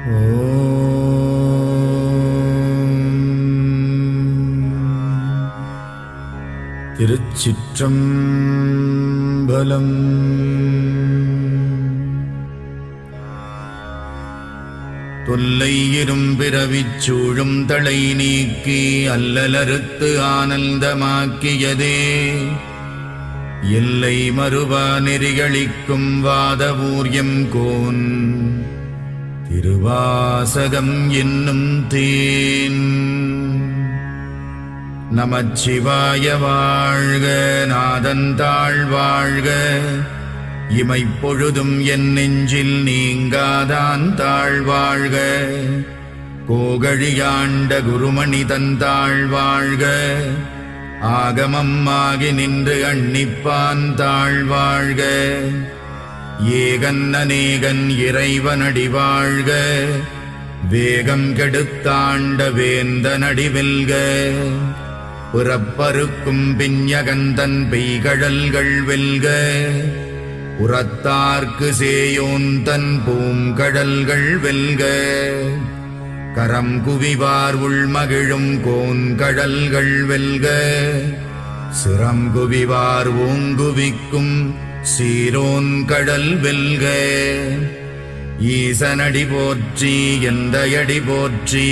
திருச்சிற்றம்பலம். தொல்லை இரும்பிறவிச் சூழும் தளை நீக்கி அல்லலறுத்து ஆனந்தமாக்கியதே எல்லை மறுவா நெறிகளிக்கும் வாதவூர்யம் கோன் திருவாசகம் என்னும் தேன். நமச்சிவாய வாழ்க, நாதந்தாள் வாழ்க, இமைப்பொழுதும் என் நெஞ்சில் நீங்காதான் தாழ்வாழ்க. கோகழியாண்ட குருமணி தந்தாள் வாழ்க, ஆகமம் ஆகி நின்று அன்னிப்பான் தாழ்வாழ்க. ஏகன் அநேகன் இறைவனடி வாழ்க, வேகம் கெடுத்தாண்ட வேந்தனடி வெல்க. புறப்பருக்கும் பிஞகந்தன் பெய்கழல்கள் வெல்க, உரத்தார்க்கு சேயோந்தன் பூங்கடல்கள் வெல்க. கரம் குவிவார் உள்மகிழும் கோன்கடல்கள் வெல்க, சிரம் குவிவார் ஓங்குவிக்கும் சீரோன் கடல் வெல்க. ஈசனடி போற்றி, எந்தையடி போற்றி,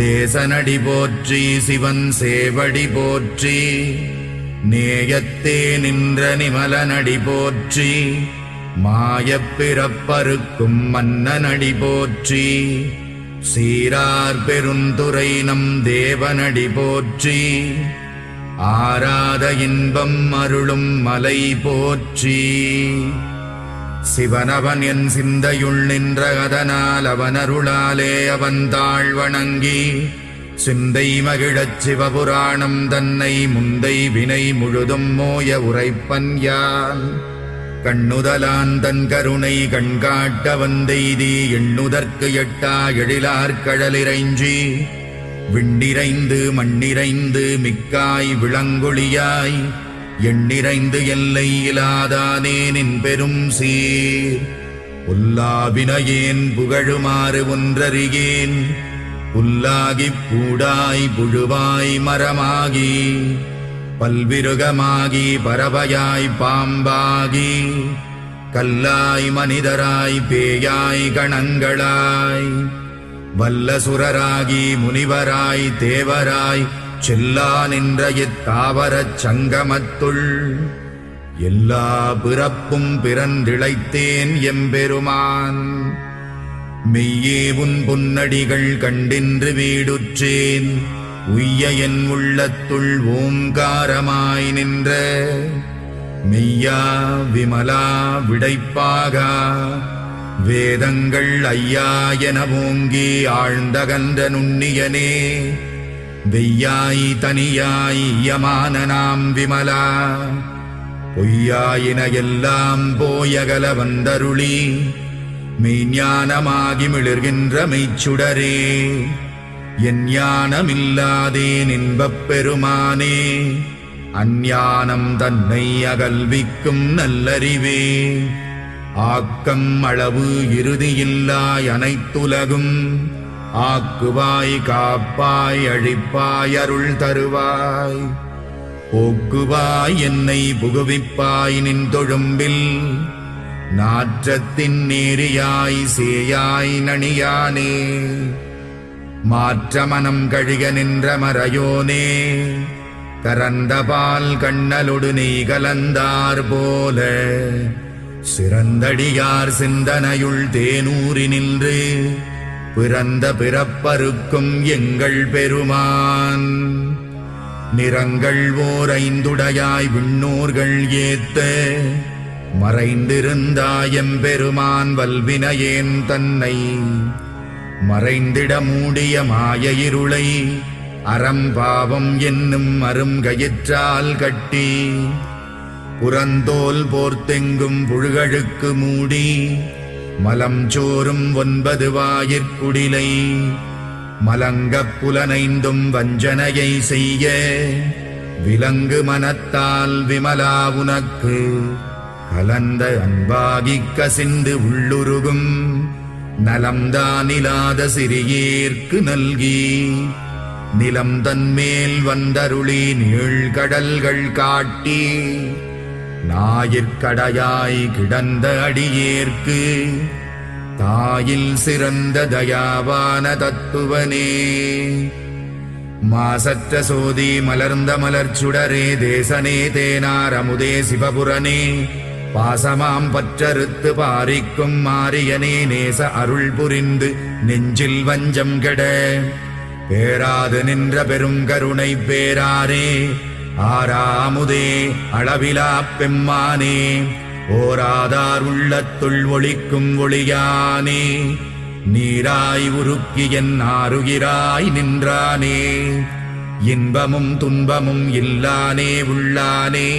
தேசனடி போற்றி, சிவன் சேவடி போற்றி. நேயத்தே நின்ற நிமலனடி போற்றி, மாயப் பிறப்பறுக்கும் மன்னனடி போற்றி. சீரார் பெருந்துரை நம் தேவனடி போற்றி, ஆராத இன்பம் அருளும் மலை போற்றி. சிவனவன் என் சிந்தையுள் நின்ற அதனால் அவனருளாலே அவன் தாழ் வணங்கி சிந்தை மகிழச் சிவபுராணம் தன்னை முந்தை வினை முழுதும் மோய உரைப்பன் யான். கண்ணுதலான் தன் கருணை கண்காட்ட வந்தெய்தி எண்ணுதற்கு எட்டா எழிலார் கடலிறைஞ்சி விண்ணிறைந்து மண்ணிறைந்து மிக்காய் விளங்கொழியாய் எண்ணிறைந்து எல்லை இலாதானே நின் பெரும் சீர். புல்லாவினையேன் புகழுமாறு ஒன்றறியேன், புல்லாகிப் பூடாய் புழுவாய் மரமாகி பல்விருகமாகி பறவையாய் பாம்பாகி கல்லாய் மனிதராய் பேயாய் கணங்களாய் வல்லசுரராகி முனிவராய் தேவராய் செல்லா நின்ற இத்தாவரச் சங்கமத்துள் எல்லா பிறப்பும் பிறந்திழைத்தேன் எம்பெருமான். மெய்யே உன் பொன்னடிகள் கண்டின்று வீடுற்றேன், உய்ய என் உள்ளத்துள் ஓங்காரமாய் நின்ற மெய்யா விமலா விடைப்பாகா. வேதங்கள் ஐயா என ஓங்கி ஆழ்ந்தகன்ற நுண்ணியனே, வெய்யாய் தனியாய் யமான நாம் விமலா. பொய்யாயின எல்லாம் போயகல வந்தருளி மெய்ஞானமாகி மிளிர்கின்ற மெய்ச்சுடரே. என் ஞானமில்லாதேன் இன்பப் பெருமானே, அஞ்ஞானம் தன்னை அகல்விக்கும் நல்லறிவே. ஆக்கம் அளவு இறுதியில்லாய் அனைத்துலகும் ஆக்குவாய் காப்பாய் அழிப்பாய் அருள் தருவாய். போக்குவாய் என்னை புகுவிப்பாய் நின் தொழும்பில், நாற்றத்தின் நேரியாய் சேயாய் நணியானே. மாற்றமனம் கழிக நின்ற மறையோனே, கரந்தபால் கண்ணலொடு நெய் கலந்தார் போல சிறந்தடியார் சிந்தனையுள் தேனூறி நின்று பிறந்த பிறப்பருக்கும் எங்கள் பெருமான். நிறங்கள் ஓர் ஐந்துடையாய் விண்ணோர்கள் ஏத்த மறைந்திருந்தாயம் பெருமான் வல்வினையேன் தன்னை மறைந்திட மூடிய மாய இருளை அறம்பாவம் என்னும் அருங்கயிற்றால் கட்டி புறந்தோல் போர்த்தெங்கும் புழுகழுக்கு மூடி மலம் சோறும் 9 வாயிற்குடிலை மலங்கப் புலனைந்தும் வஞ்சனையை செய்ய விலங்கு மனத்தால் விமலா உனக்கு கலந்த அன்பாகிக் கசிந்து உள்ளுருகும் நலம்தானிலாத சிறியேற்கு நல்கி நிலம் தன்மேல் வந்தருளி நீழ்கடல்கள் காட்டி ஞாயிற்கடையாய் கிடந்த அடியேற்கு தாயில் சிறந்த தயாவான தத்துவனே. மாசற்ற சோதி மலர்ந்த மலர்ச்சுடரே தேசனே தேனார் அமுதே சிவபுரனே பாசமாம் பற்றறுத்து பாரிக்கும் மாரியனே நேச அருள் புரிந்து நெஞ்சில் வஞ்சம் கெட பேராது நின்ற பெருங்கருணை பேராரே ஆராமுதே அளவிலா பெம்மானே ஓராதார் உள்ளத்துள் ஒளிக்கும் ஒளியானே நீராய் உருக்கி என் ஆருகிறாய் நின்றானே இன்பமும் துன்பமும் இல்லானே உள்ளானே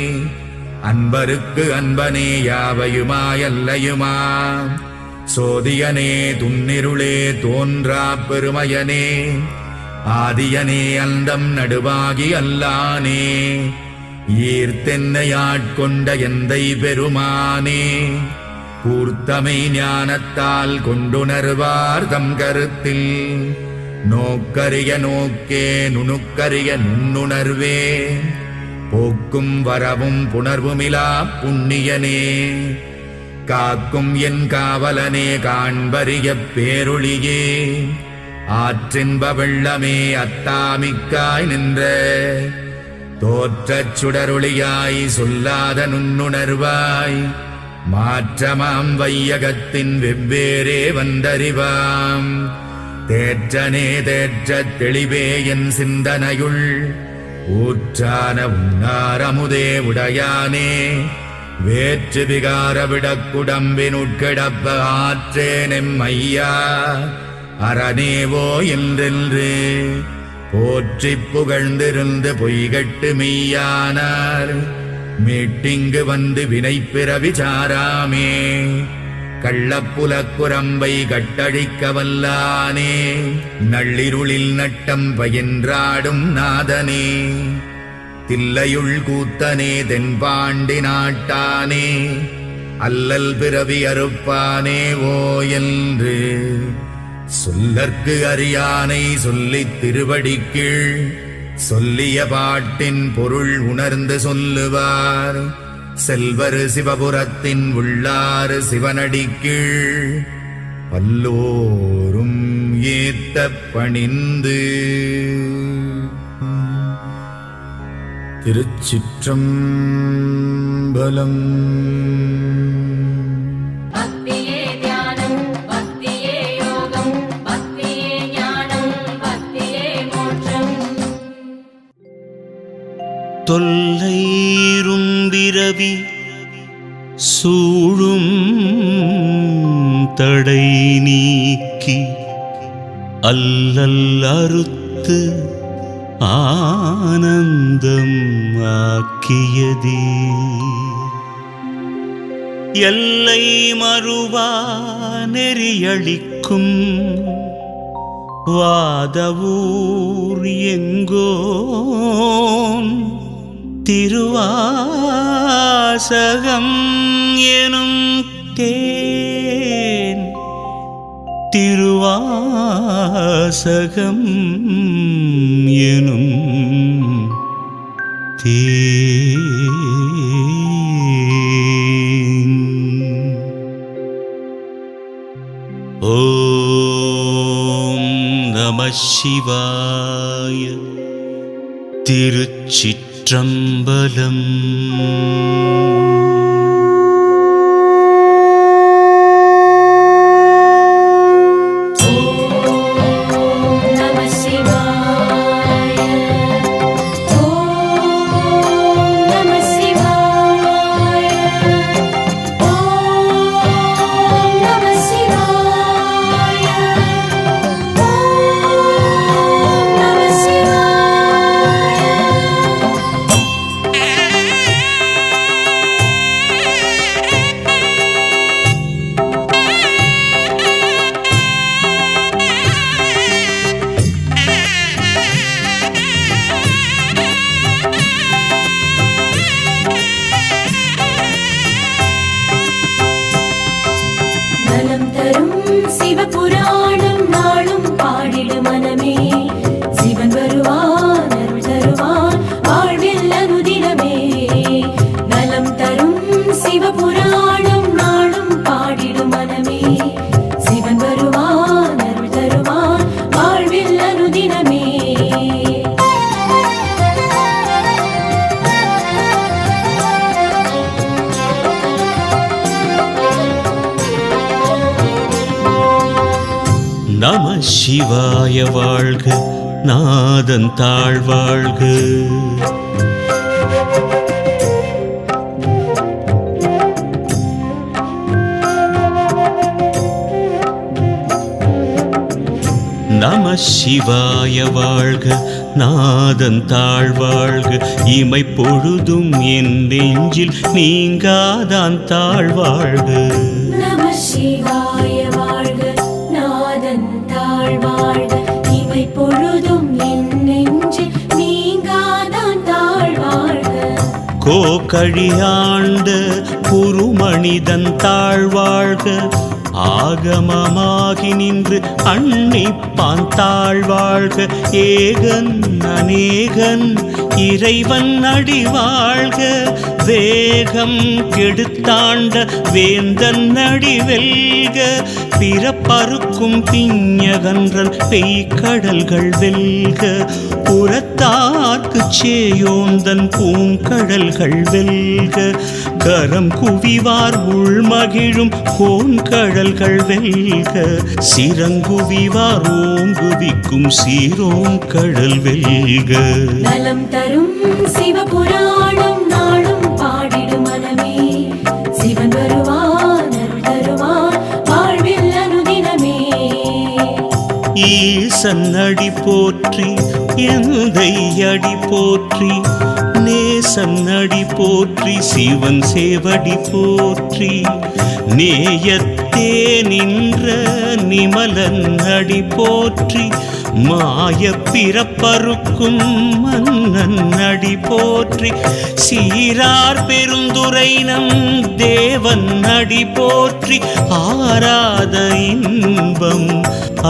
அன்பருக்கு அன்பனே யாவையுமாயல்லையுமா சோதியனே துன்னிருளே தோன்றா பெருமையனே ஆதியனே அந்தம் நடுவாகி அல்லானே ஈர்த்தென்னையாட்கொண்ட எந்தை பெருமானே கூர்த்தமை ஞானத்தால் கொண்டுணர்வார் தம் கருத்தில் நோக்கரிய நோக்கே நுணுக்கரிய நுண்ணுணர்வே போக்கும் வரவும் புணர்வுமிலா புண்ணியனே காக்கும் என் காவலனே காண்பரிய பேரொளியே ஆற்றின்ப வெள்ளமே அத்தாமிக்காய் நின்ற தோற்றச் சுடரொளியாய் சொல்லாத நுண்ணுணர்வாய் மாற்றமாம் வையகத்தின் வெவ்வேறே வந்தறிவாம் தேற்றனே தேற்றத் தெளிவே என் சிந்தனையுள் ஊற்றான உன்னாரமுதே உடையானே வேற்று விகார விடக்குடம்பினுட்கிடப்ப ஆற்றேனெம் ஐயா அரணேவோ என்றென்று போற்றிப் புகழ்ந்திருந்து பொய்கட்டு மெய்யானார் மீட்டிங்கு வந்து வினைப்பிறவி சாராமே கள்ளப்புலக்குரம்பை கட்டழிக்க வல்லானே நள்ளிருளில் நட்டம் பயின்றாடும் நாதனே தில்லையுள் கூத்தனே தென்பாண்டி நாட்டானே அல்லல் பிறவி அறுப்பானே ஓ என்று சொல்லற்கு அறியானை சொல்லித் திருவடிக்கீழ் சொல்லிய பாட்டின் பொருள் உணர்ந்து சொல்லுவார் செல்வர் சிவபுரத்தின் உள்ளாறு சிவனடிக்கீழ் பல்லோரும் ஏத்த பணிந்து. திருச்சிற்றம்பலம். தொல்லைரும்பிரவி சூழும் தடை நீக்கி அல்லல் அறுத்து ஆனந்தம் ஆக்கியதே எல்லை மறுவா நெறியளிக்கும் வாதவூர் எங்கோன் திருவாசகம் எனும் தேன் திருவாசகம் எனும் தேன். ஓம் நம சிவாய. திருச்சிற்றம்பலம். சிவபுராணம் நாளும் பாடிடும் மனமே சிவன் வருவான் அருள் தருவான் வாழ்வில் அனுதினமே. நம சிவாய வாழ்க, நாதன் தாழ்வாழ்க. நம சிவாய வாழ்க, நாதன் தாழ்வாழ்க. இமை பொழுதும் என் நெஞ்சில் நீங்காதான் தாழ்வாழ்க. நம சிவாய வாழ்க, நாதன் தாழ்வாழ்க. இமை பொழுதும் என் நெஞ்சில் நீங்காதான் தாழ்வாழ்க. கோகழியாண்ட குருமனிதன் தாழ்வாழ்க. ஆகமமாகி நின்று அன்னிப்பான் தாழ்வாழ்க. ஏகன் அநேகன் இறைவன் அடி வாழ்க. வேகம் கெடுத்தாண்ட வேந்தன் அடி வெல்க. பிறப்பறுக்கும் பிஞகன்றன் பெய்கடல்கள் வெல்க. புறத்தார்க்கு சேயோந்தன் பூங்கடல்கள் வெல்க. கரம் குவிவார் உள்மகிழும் கோன்கடல்கள் வெல்க. சிறங்குவிவார் ஓங்குவிக்கும் சீரோங்கடல் வெல்க. நலம் தரும் சிவபுராணம் நாளும் பாடிடும் மனமே சிவன் வருவான் அருள் தருவான் வாழ்வில் அனுதினமே. ஈசன் அடி போற்றி, எந்தை அடி போற்றி, நேசன் அடி போற்றி, சிவன் சேவடி போற்றி. நேயத்தே நின்ற நிமலன் அடி போற்றி, மாய பிறப்பறுக்கும் மன்னன் அடி போற்றி. சீரார் பெருந்துரை நம் தேவன் அடி போற்றி. ஆராத இன்பம்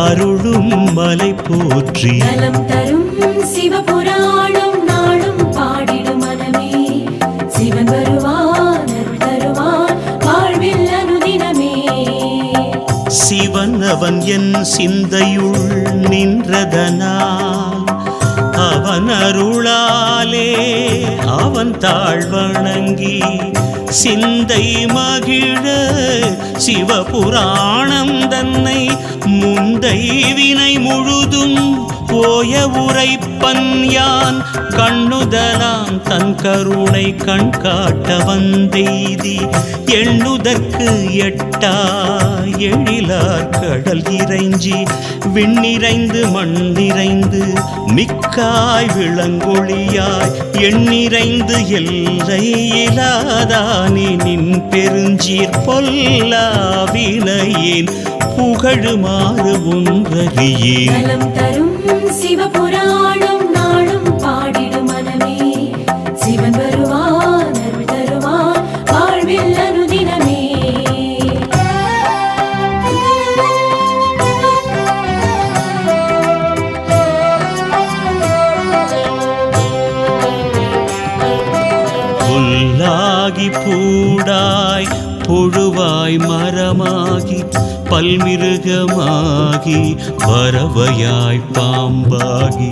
அருளும் மலை போற்றி. நலம் தரும் சிவபுராணம் நாளும் பாடிடும் மனமே சிவன் வருவான் அருள் தருவான் வாழ்வில் அனுதினமே. சிவன் அவன் என் சிந்தையுள் நின்றதனால் அவன் அருளாலே அவன் தாழ்வணங்கி சிந்தை மகிழ சிவபுராணம் தன்னை முந்தை வினை முழுதும் போய உரைப்பன் யான். கண்ணுதலாம் தன் கருணை கண் காட்ட வந்தெய்தி எண்ணுதற்கு எட்டா எழிலார் கடல் இறைஞ்சி விண்ணிறைந்து மண்ணிறைந்து மிக்காய் விளங்கொழியாய் எண்ணிறைந்து எல்லை இலாதானே நின் பெருஞ்சீர் பொல்லாவினையேன் புகழுமாறு ஒன்றறியே. நலம் தரும் சிவபுராணம் நாளும் பாடிடும் மனமே சிவன் வருவான் அருள் தருவான் வாழ்வில் அனுதினமே. புல்லாகி பூடாய் புழுவாய் மரமாகி பல்மிருகமாகி பறவையாய் பாம்பாகி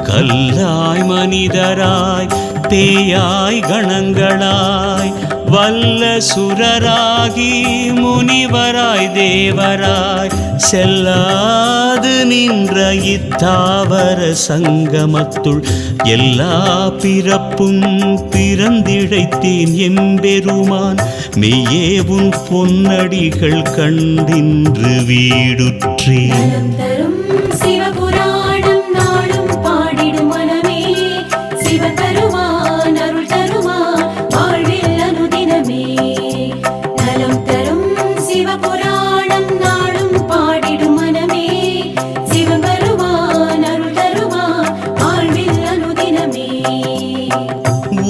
கல்லாய் மனிதராய் பேயாய் கணங்களாய் வல்ல சுரராகி முனிவராய் தேவராய் செல்லாது நின்ற இத்தாவர சங்கமத்துள் எல்லா பிறப்பும் பிறந்திழைத்தேன் எம்பெருமான். மெய்யே உன் பொன்னடிகள் கண்டின்று வீடுற்றேன். நலம் தரும் சிவபுராணம் நாளும் பாடிடும் மனமே சிவன் வருவான் அருள் தருவான் வாழ்வில் அனுதினமே. நலம் தரும் சிவபுராணம் நாளும் பாடிடும் மனமே சிவன் வருவான் அருள் தருவான் வாழ்வில் அனுதினமே.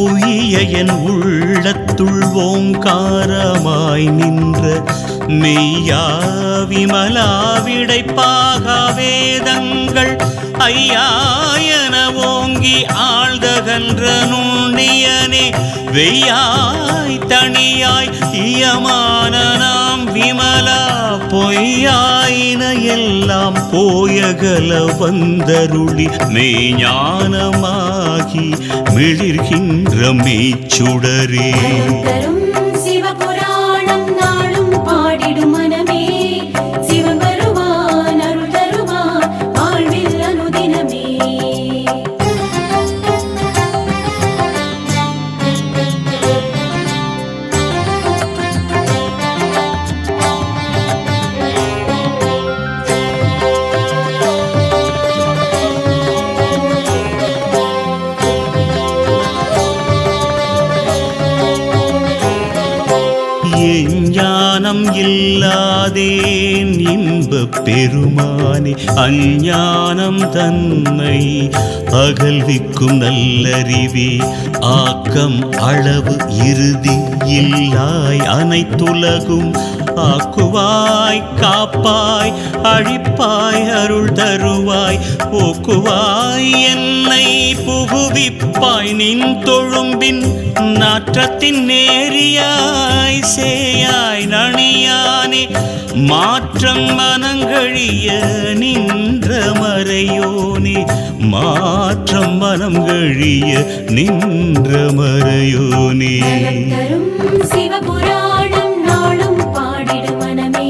உய்ய என் உள்ளத்துள் ஓங்காரமாய் நின்ற மெய்யா விமலா விடைப்பாக வேதங்கள் ஐயா என ஓங்கி ஆழ்தகன்ற நுண்ணியனே வெய்யாய் தனியாய் இயமான நாம் விமலா பொய்யாயின எல்லாம் போயகல வந்தருளி மெய்ஞானமாகி மிளிர்கின்ற மெய்ச்சுடரே. தரும் சிவபுராணம் நாளும் பாடிடும் மனமே சிவன் வருவான் அருள் தருவான் வாழ்வில் அனுதினமே. ஞானம் இல்லாதேன் இன்பப் பெருமானே அஞ்ஞானம் தன்னை அகல்விக்கும் நல்லறிவே ஆக்கம் அளவு இறுதி இல்லாய் அனைத்துலகும் ஆக்குவாய் காப்பாய் அழிப்பாய் அருள் தருவாய் போக்குவாய் என்னை புகுவிப்பாய் நின் தொழும்பின் நாற்றத்தின் நேரியாய் சேயாய் நணியானே மாற்றம் மனங்கழிய நின்ற மறையோனே மாற்றம் மனங்கழிய நின்ற மறையோனே. தரும் சிவபுராணம் நாளும் பாடிடும் மனமே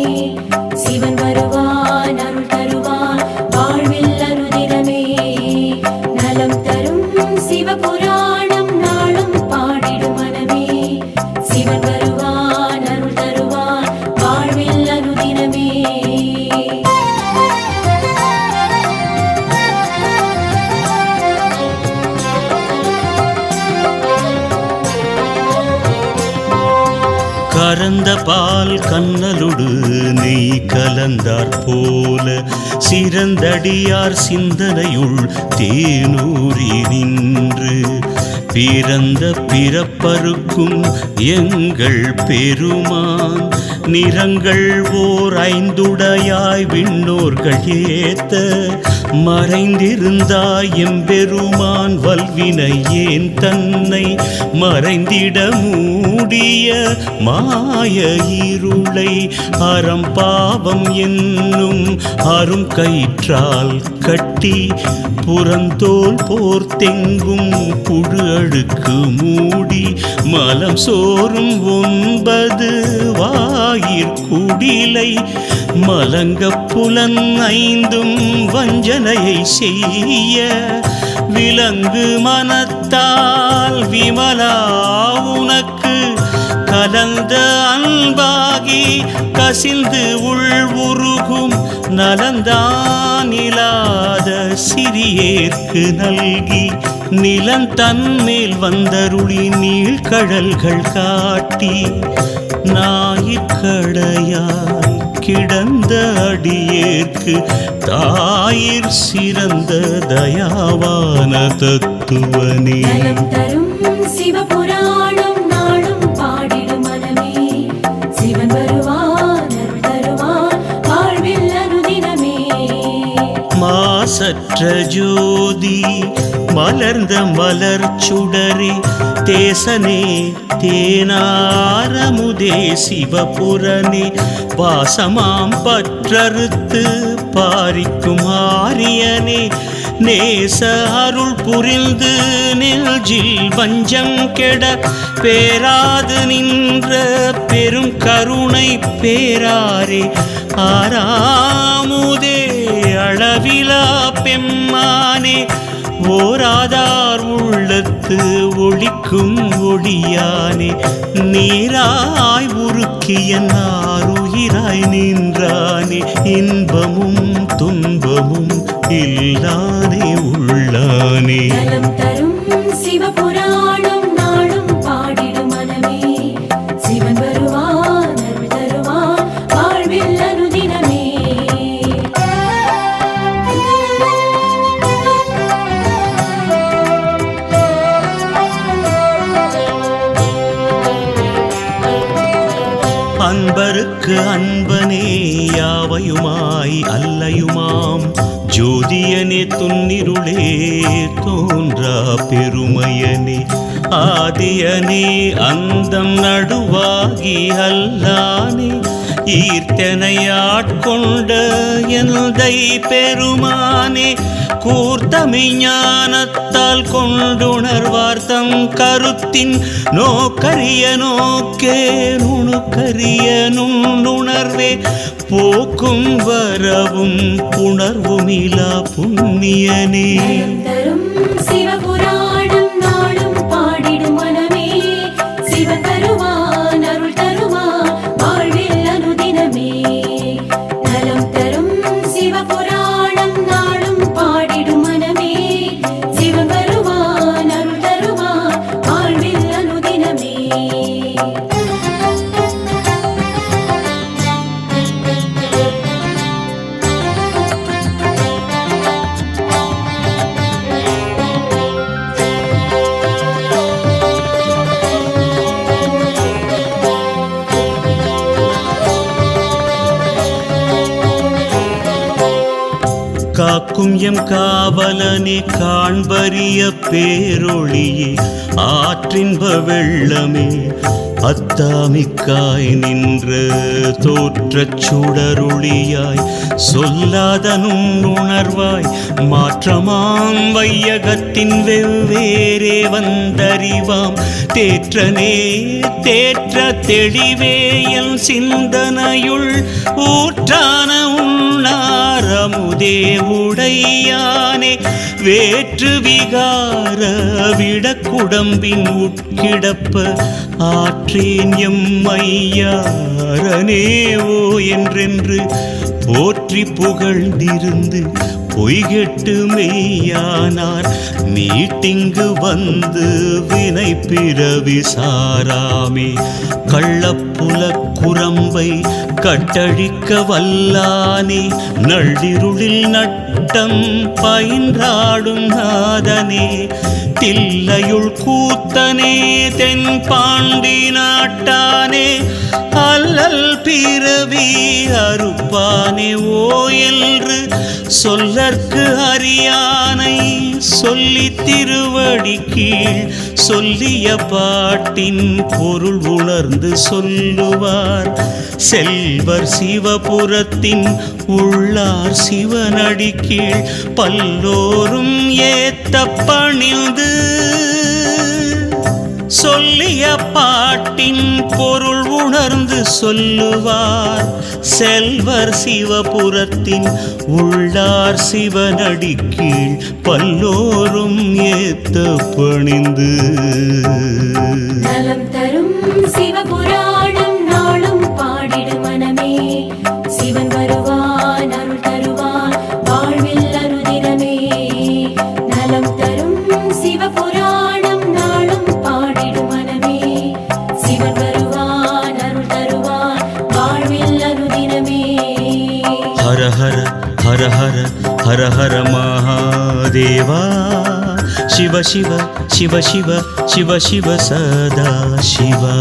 சிவன் வருவான் அருள் தருவான் வாழ்வில் அனுதினமே. நலம் தரும் சிவபுராணம் நாளும் பாடிடும் மனமே சிவன் வருவான் அருள் தருவான் வாழ்வில் அனுதினமே. கறந்த பால் கண்ணலொடு நெய் கலந்தாற் போல சிறந்தடியார் சிந்தனையுள் தேனூரி நின்று பிறந்த பிறப்பருக்கும் எங்கள் பெருமான் நிறங்கள் ஓர் ஐந்துடையாய் விண்ணோர்கள் ஏத்த மறைந்திருந்தாய் எம்பெருமான் வல்வினை ஏன் தன்னை மறைந்திட மூடிய மாய இருளை அறம்பாவம் என்னும் அரும் கயிற்றால் கட்டி புறந்தோல் போர்த்தெங்கும் புழு அழுக்கு மூடி மலம் சோறும் 9 வாயிற்குடிலை மலங்க புலன் 5ம் வஞ்சனையை செய்ய விலங்கு மனத்தால் விமலா உனக்கு கலந்த அன்பாகி கசிந்து உள் உருகும் நலந்தான் இல்லாத சிறியேற்கு நல்கி நிலந்தன்மேல் வந்தருளி நீழ்கடல்கள் காட்டி ஞாயிற்கடையாய் கிடந்த அடியேற்கு தாயிற் சிறந்த தயாவான தத்துவனே. நலம் தரும் சிவபுராணம் நாளும் பாடிடும் மனமே சிவன் வருவான் அருள் தருவான் வாழ்வில் அனுதினமே. மாசற்ற ஜோதி மலர்ந்த மலர் சுடரே தேசனே தேனாரமுதே சிவபுரனே பாசமாம் பற்றறுத்து பாரிக்கும் ஆரியனே நேச அருள் புரிந்து நெஞ்சில் வஞ்சம் கெட பேராது நின்ற பெரும் கருணை பேராரே ஆறாமுதே அளவிலா பெம்மானே ஓராதார் உள்ளத்து ஒளிக்கும் ஒளியானே நீராய் உருக்கிய நாருயிராய் நின்றானே இன்பமும் துன்பமும் இல்லானே உள்ளானே. நலம் தரும் சிவபுராணம் நாளும் பாடிடும் மனமே சிவன் வருவான் அருள் தருவான் வாழ்வில் அனுதினமே. அன்பருக்கு அன்பனே யாவையுமாய் அல்லையுமாம் ஜோதியனே துன்னிருளே தோன்றா பெருமையனே ஆதியனே அந்தம் நடுவாகி அல்லானே ஈர்த்தனையாட்கொண்ட எந்தை பெருமானே கூர்த்தமை ஞானத்தால் கொண்டுணர்வார் தம் கருத்தின் நோக்கரிய நோக்கே நுணுக்கரிய நுண்ணுணர்வே போக்கும் வரவும் புணர்வுமிலா புண்ணியனே தரும் சிவபுராணம் நாளும் பாடிடும் மனமே சிவன் தருவான் அருள் தருவான் வாழ்வில் அனுதினமே நலம் தரும் சிவபுராணம் நாளும் பாடிடும் மனமே சிவன் வருவான் அருள் தருவான் வாழ்வில் அனுதினமே காக்கும் எம் காவலனே காண்பரிய பேரொளியே ஆற்றின்ப வெள்ளமே அத்தாமிக்காய் நின்ற தோற்றச் சுடரொளியாய் சொல்லாத நுண்ணுணர்வாய் மாற்றமாம் வையகத்தின் வெவ்வேறே வந்தறிவாம் தேற்றனே தேற்ற தெளிவேயல் சிந்தனையுள் ஊற்றான உண்ணாரமுதே உடையானே வேற்று விகார விடக்குடம்பின் உட்கிடப்ப ஆற்றேன் எம்மையாரனே ஓ என்றென்று போற்றி புகழ்ந்திருந்து பொய்கெட்டு மெய்யானார் மீட்டிங்கு வந்து வினை பிறவி சாராமே கள்ளப்புல குரம்பை கட்டழிக்க வல்லானே நள்ளிருளில் நட்டம் பயின்றாடும் நாதனே தில்லையுள் கூத்தனே தென் பாண்டி நாட்டானே அல்லல் பிறவி அறுப்பானே ஓ என்று சொல்லற்கு அறியானை சொல்லி திருவடி கீழ் சொல்லிய பாட்டின் பொருள் உணர்ந்து சொல்லுவார் செல்வர் சிவபுரத்தின் உள்ளார் சிவனடி கீழ் பல்லோரும் ஏத்த பணிந்து சொல்லிய பாட்டின் பொருள் உணர்ந்து சொல்லுவார் செல்வர் சிவபுரத்தின் உள்ளார் சிவனடி கீழ் பல்லோரும் ஏத்த பணிந்து நலம் தரும் சிவபுராணம் நாளும் பாடிடும் மனமே சிவன் வருவான் அருள் தருவான் வாழ்வில் அனுதினமே நலம் தரும் சிவபுராணம் நாளும் பாடிடும் மனமே சிவன் வருவான் அருள் தருவான் வாழ்வில் அனுதினமே ஹர ஹர ஹர ஹர ஹர ஹர மகாதேவா சிவ சிவ சிவ சிவ சிவ சிவ சதா சிவா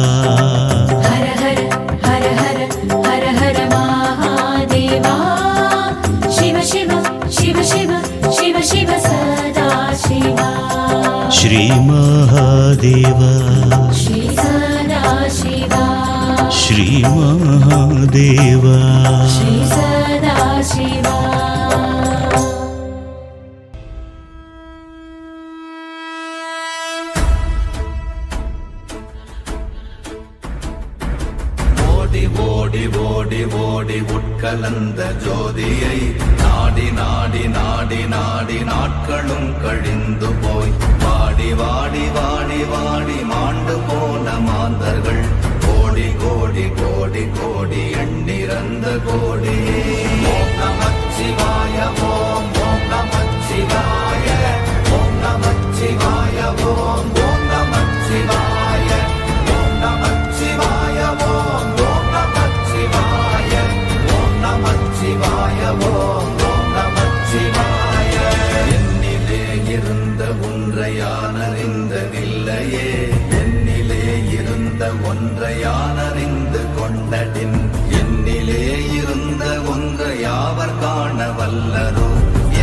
ஹர ஹர ஹர ஹர ஹர ஹர மகாதேவா சிவ சிவ சிவ சிவ சிவ சிவ சதா சிவா ஸ்ரீ மகாதேவா ஸ்ரீ சதா சிவா ஸ்ரீ மகாதேவா ஸ்ரீ சதா சிவா ஓடி ஓடி ஓடி ஓடி உட்கலந்த ஜோதியை நாடி நாடி நாடி நாடி நாட்களும் கழிந்து போய் வாடி வாடி வாடி வாடி மாண்டு போன மாந்தர்கள் கோடி கோடி கோடி கோடி எண்ணிறந்த கோடி ஓம் நமச்சிவாய ஓம் ஓம் நமச்சிவாய ஓம் நமச்சிவாய ஓம் ஓம் நமச்சிவாய ஓம் நமச்சிவாய ஓம் ஓம் நமச்சிவாய ஓம் நமச்சிவாய ஓம் ஓம் நமச்சிவாய என்னிலே இருந்த ஒன்றை யான் அறிந்ததில்லையே என்னிலே இருந்த ஒன்றை யான் அறிந்து கொண்ட கொண்டடின் என்னிலே இருந்த ஒன்று யாவர் காண வல்லரோ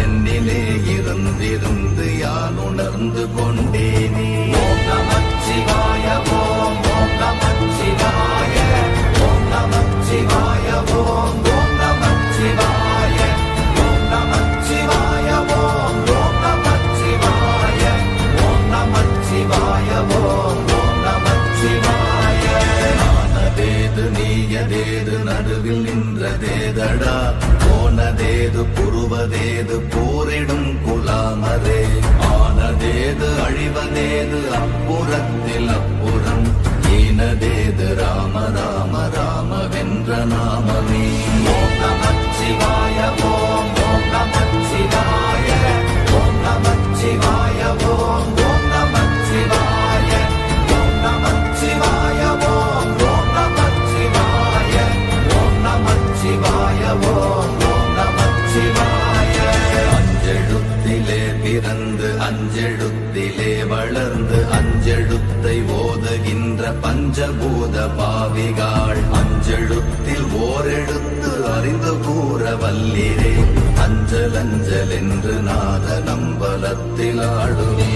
என்னிலே இருந்திருந்து யான் உணர்ந்து கொண்டேனே. ஓம் நமச்சிவாய ஓம் ஓம் நமச்சிவாய ஓம் நமச்சிவாய ஓம் ஓம் நமச்சிவாய ஓம் நமச்சிவாய ஓம் ஓம் நமச்சிவாய ஓம் நமச்சிவாய ஓம் ஓம் நமச்சிவாய. ஆனதேது நீயதேது நடுவில் நின்றதேதடா போனதேது புருவதேது போரிடும் குலாமரே. ஆனதேது அழிவதேது அப்புறத்தில் அப்புறம் ஈனதேது ராம ராம ராம வென்ற நாமமே. ஓம் நமச்சிவாய ஓம் ஓம் நமச்சிவாய ஓம் நமச்சிவாய ஓம் ஓம் நமச்சிவாய ஓம் நமச்சிவாய ஓம் ஓம் நமச்சிவாய ஓம் நமச்சிவாய ஓம் ஓம் நமச்சிவாய. அஞ்செழுத்திலே பிறந்து அஞ்செழுத்திலே வளர்ந்து அஞ்செழுத்தை ஓதுகின்ற பஞ்சபூத பாவிகாள் அஞ்செழுத்தில் ஓரெழுத்து அறிந்து கூற வல்லிரே. அஞ்சல் அஞ்சல் என்று நாத நம்பலத்தில் ஆடுவே.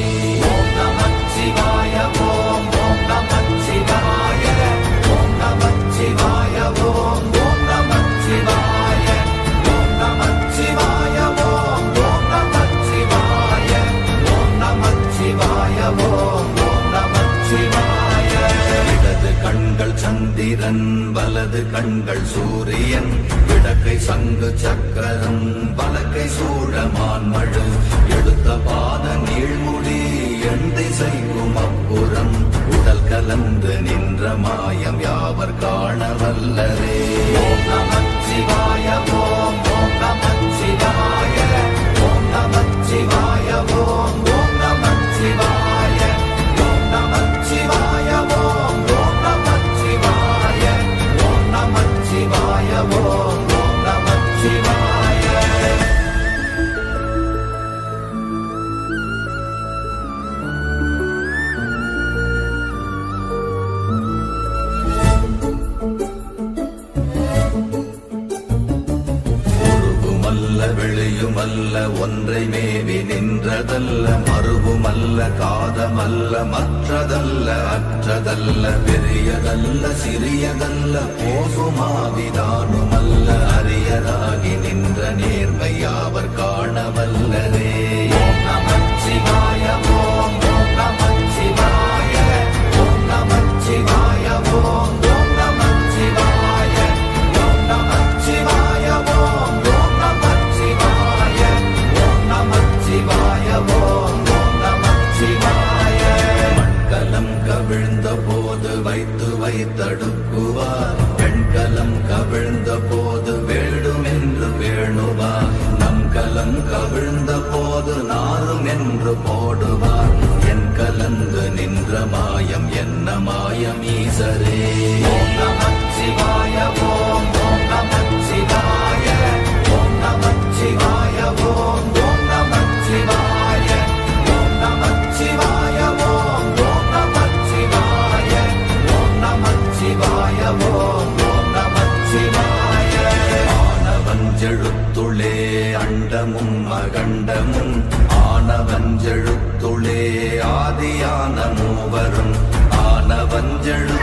ஓம் நமச்சிவாய ஓம் ஓம் நமச்சிவாய ஓம் நமச்சிவாய ஓம் ஓம் நமச்சிவாய ஓம் நமச்சிவாய ஓம் ஓம் நமச்சிவாய ஓம் நமச்சிவாய ஓம் ஓம் நமச்சிவாய. இடது கண்கள் சந்திரன் வலது கண்கள் சூரியன் இடக்கை சங்கு சக்கரம் வலக்கை சூழமான்மழு எடுத்த பாத நீழ்முடி எண் திசைக்கும் அப்புறம் உடல் கலந்து நின்ற மாயம் யாவர் காண வல்லரே. ஓம் நமச்சிவாய ஓம் ஓம் நமச்சிவாய ஓம் நமச்சிவாய ஓம் ஓம் நமச்சிவாய ஓம் நமச்சிவாய ஓம் ஓம் நமச்சிவாய ஓம் நமச்சிவாய ஓம் ஓம் நமச்சிவாய. உருவுமல்ல வெளியுமல்ல ஒன்றை மேவி நின்றதல்ல மறுவுமல்ல காதமல்ல மற்றதல்ல அற்றதல்ல பெரியதல்ல சிறியதல்ல போகுமாவிதானுமல்ல அரியராகி நின்ற நேர்மை யாவர் காண வல்லரே. ஓம் நமச்சிவாய ஓம் ஓம் நமச்சிவாய ஓம் நமச்சிவாய ஓம் ஓம் நமச்சிவாய ஓம் நமச்சிவாய ஓம் ஓம் நமச்சிவாய ஓம் நமச்சிவாய ஓம் ஓம் நமச்சிவாய. மண்கலம் கவிழ்ந்த போது வைத்து வைத்தடுக்குவார் பெண்கலம் கவிழ்ந்த போது வேடும் என்று வேணுவார் நம் கலம் கவிழ்ந்த போது நாரும் என்று போடுவார் என் கலந்து நின்ற மாயம் என்ன மாயம் ஈசரே. ஓம் நமச்சிவாய ஓம் ஓம் நமச்சிவாய ஓம் நமச்சிவாய ஓம் ஓம் நமச்சிவாய ஓம் நமச்சிவாய ஓம் ஓம் நமச்சிவாய ஓம் நமச்சிவாய ஓம் ஓம் நமச்சிவாய. ஆனவஞ்செழுத்துளே அண்டமும் அகண்டமும் ஆனவஞ்செழுத்துளே ஆதியான மூவரும் ஆனவஞ்செழு